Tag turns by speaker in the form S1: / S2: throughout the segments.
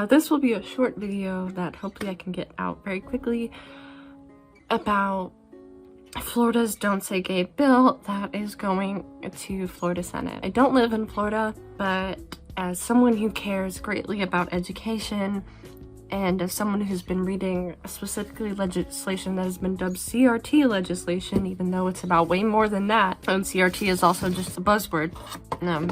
S1: This will be a short video that hopefully I can get out very quickly about Florida's Don't Say Gay bill that is going to Florida Senate. I don't live in Florida, but as someone who cares greatly about education and as someone who's been reading specifically legislation that has been dubbed CRT legislation, even though it's about way more than that, and CRT is also just a buzzword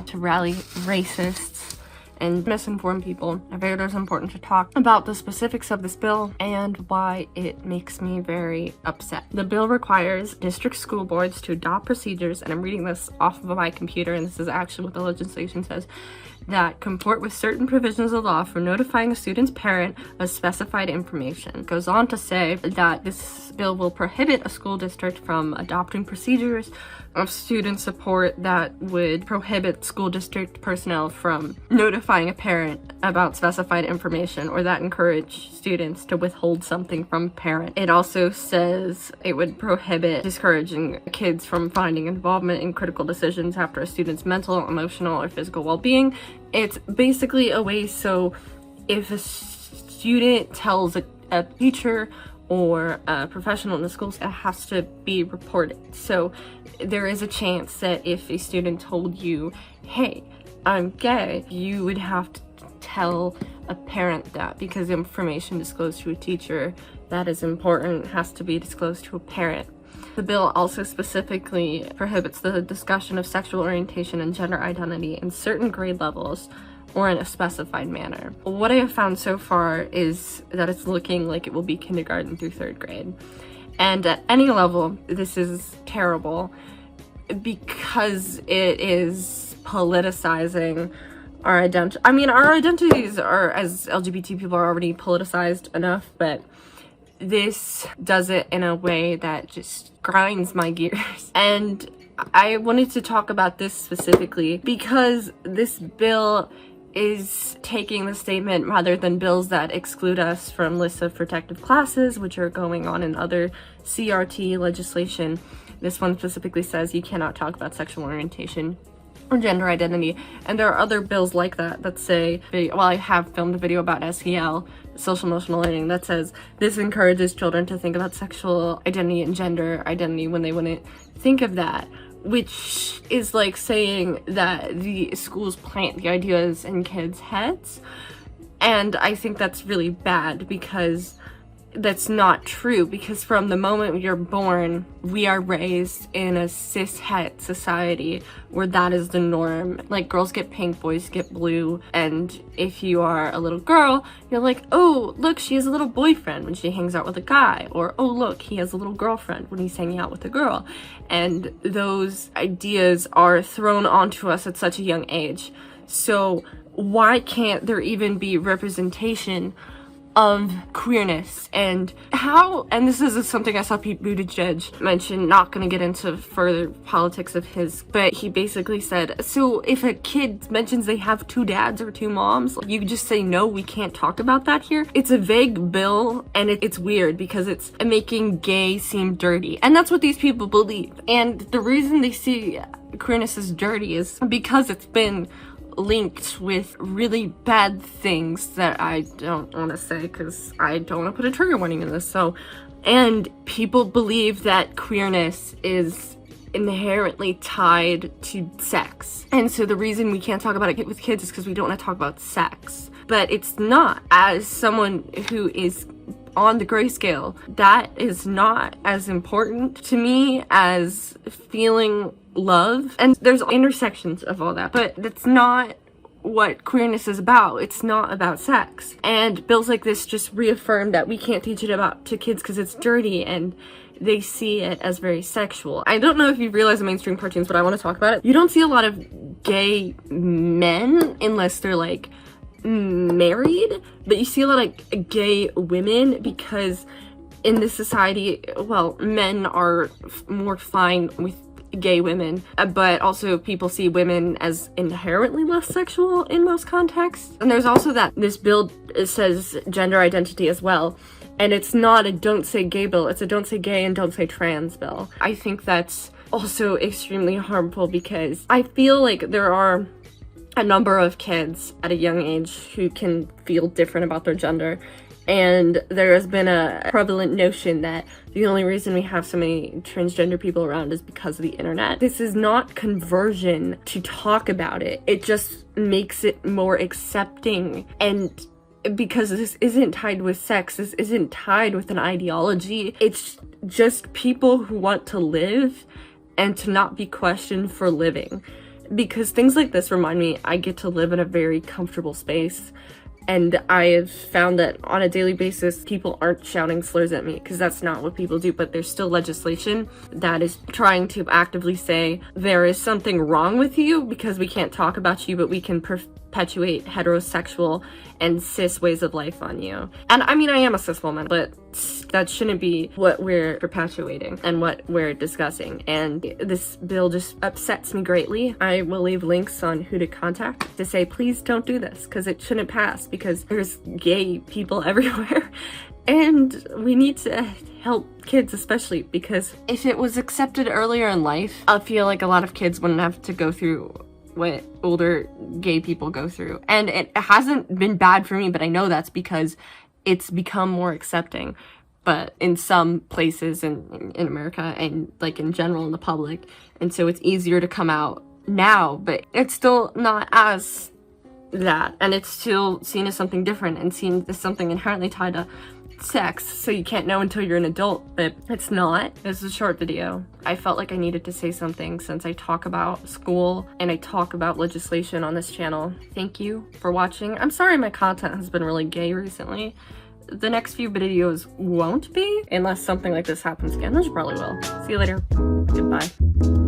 S1: to rally racists and misinform people, I figured it was important to talk about the specifics of this bill and why it makes me very upset. The bill requires district school boards to adopt procedures, and I'm reading this off of my computer, and this is actually what the legislation says, that comport with certain provisions of law for notifying a student's parent of specified information. It goes on to say that this bill will prohibit a school district from adopting procedures of student support that would prohibit school district personnel from notifying a parent about specified information or that encourage students to withhold something from a parent. It also says it would prohibit discouraging kids from finding involvement in critical decisions after a student's mental, emotional, or physical well-being. It's basically a way so if a student tells a teacher or a professional in the schools, it has to be reported. So there is a chance that if a student told you, hey, I'm gay, you would have to tell a parent that, because information disclosed to a teacher that is important has to be disclosed to a parent. The bill also specifically prohibits the discussion of sexual orientation and gender identity in certain grade levels or in a specified manner. What I have found so far is that it's looking like it will be kindergarten through 3rd grade. And at any level, this is terrible because it is politicizing our identity. I mean, our identities are, as LGBT people, are already politicized enough, but this does it in a way that just grinds my gears. And I wanted to talk about this specifically because this bill is taking the statement rather than bills that exclude us from lists of protective classes, which are going on in other CRT legislation. This one specifically says you cannot talk about sexual orientation or gender identity, and there are other bills like that that say, well, I have filmed a video about SEL, social emotional learning, that says this encourages children to think about sexual identity and gender identity when they wouldn't think of that, which is like saying that the schools plant the ideas in kids' heads. And I think that's really bad because that's not true, because from the moment you're born, we are raised in a cis-het society where that is the norm. Like, girls get pink, boys get blue, and if you are a little girl, you're like, oh, look, she has a little boyfriend when she hangs out with a guy, or oh, look, he has a little girlfriend when he's hanging out with a girl. And those ideas are thrown onto us at such a young age. So why can't there even be representation of queerness? And how, and this is something I saw Pete Buttigieg mention, not gonna get into further politics of his, but he basically said, so if a kid mentions they have 2 dads or 2 moms, you just say, no, we can't talk about that here. It's a vague bill, and it's weird because it's making gay seem dirty, and that's what these people believe. And the reason they see queerness as dirty is because it's been linked with really bad things that I don't want to say because I don't want to put a trigger warning in this. So, and people believe that queerness is inherently tied to sex, and so the reason we can't talk about it with kids is because we don't want to talk about sex. But it's not. As someone who is on the grayscale, that is not as important to me as feeling love. And there's intersections of all that, but that's not what queerness is about. It's not about sex. And bills like this just reaffirm that we can't teach it to kids because it's dirty and they see it as very sexual. I don't know if you realize in mainstream cartoons, but I want to talk about it. You don't see a lot of gay men unless they're like married, but you see a lot of gay women because in this society, well, men are more fine with gay women, but also people see women as inherently less sexual in most contexts. And there's also that this bill says gender identity as well, and it's not a don't say gay bill, it's a don't say gay and don't say trans bill. I think that's also extremely harmful because I feel like there are a number of kids at a young age who can feel different about their gender. And there has been a prevalent notion that the only reason we have so many transgender people around is because of the internet. This is not conversion to talk about it. It just makes it more accepting. And because this isn't tied with sex, this isn't tied with an ideology. It's just people who want to live and to not be questioned for living. Because things like this remind me I get to live in a very comfortable space. And I have found that on a daily basis, people aren't shouting slurs at me, because that's not what people do. But there's still legislation that is trying to actively say there is something wrong with you because we can't talk about you, but we can perpetuate heterosexual and cis ways of life on you. And I mean, I am a cis woman, but that shouldn't be what we're perpetuating and what we're discussing. And this bill just upsets me greatly. I will leave links on who to contact to say, please don't do this, because it shouldn't pass, because there's gay people everywhere. And we need to help kids, especially because if it was accepted earlier in life, I feel like a lot of kids wouldn't have to go through what older gay people go through. And it hasn't been bad for me, but I know that's because it's become more accepting. But in some places in America and like in general in the public, and so it's easier to come out now, but it's still not as that, and it's still seen as something different and seen as something inherently tied to sex, so you can't know until you're an adult, but it's not. This is a short video. I felt like I needed to say something since I talk about school and I talk about legislation on this channel. Thank you for watching. I'm sorry my content has been really gay recently. The next few videos won't be, unless something like this happens again, which probably will. See you later. Goodbye.